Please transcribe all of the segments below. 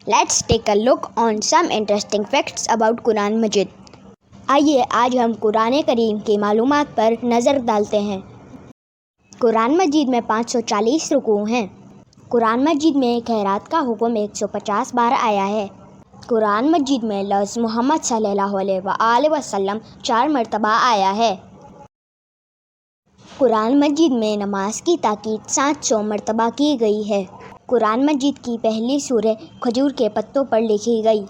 Let's take a look on some interesting facts about قرآن مجید. آئیے آج ہم قرآن کریم کی معلومات پر نظر ڈالتے ہیں. قرآن مجید میں 540 رکوع ہیں. قرآن مجید میں خیرات کا حکم 150 بار آیا ہے. قرآن مجید میں لفظ محمد صلی اللہ علیہ وآلہ وسلم 4 مرتبہ آیا ہے. قرآن مجید میں نماز کی تاکید 700 مرتبہ کی گئی ہے. قرآن مجید کی پہلی سورہ کھجور کے پتوں پر لکھی گئی.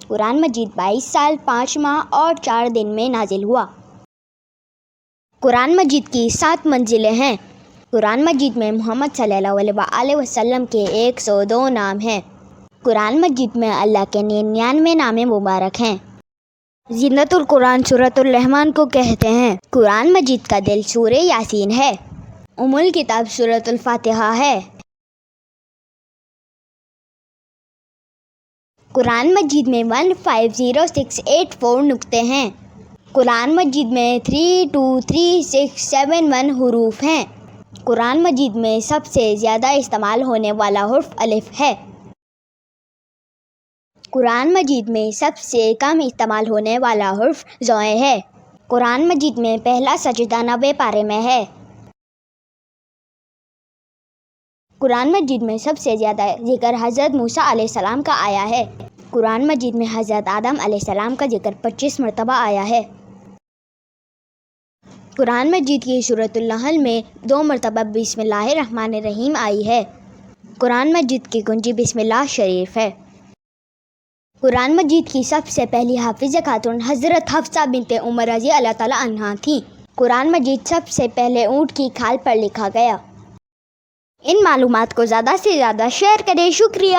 قرآن مجید 22 سال 5 ماہ اور 4 دن میں نازل ہوا. قرآن مجید کی 7 منزلیں ہیں. قرآن مجید میں محمد صلی اللہ علیہ وآلہ وسلم کے 102 نام ہیں. قرآن مجید میں اللہ کے 99 نام مبارک ہیں. زینت القرآن سورۃ الرحمن کو کہتے ہیں. قرآن مجید کا دل سورہ یاسین ہے. ام الکتاب سورۃ الفاتحہ ہے. قرآن مجید میں 150684 نقطے ہیں. قرآن مجید میں 323671 حروف ہیں. قرآن مجید میں سب سے زیادہ استعمال ہونے والا حرف الف ہے. قرآن مجید میں سب سے کم استعمال ہونے والا حرف زوئے ہے. قرآن مجید میں پہلا سجدہ 90 پارے میں ہے. قرآن مجید میں سب سے زیادہ ذکر حضرت موسیٰ علیہ السلام کا آیا ہے. قرآن مجید میں حضرت آدم علیہ السلام کا ذکر 25 مرتبہ آیا ہے. قرآن مجید کی سورۃ النحل میں 2 مرتبہ بسم اللہ الرحمن الرحیم آئی ہے. قرآن مجید کی کنجی بسم اللہ شریف ہے. قرآن مجید کی سب سے پہلی حافظ خاتون حضرت حفصہ بنت عمر رضی اللہ تعالیٰ عنہا تھیں. قرآن مجید سب سے پہلے اونٹ کی کھال پر لکھا گیا. ان معلومات کو زیادہ سے زیادہ شیئر کریں. شکریہ.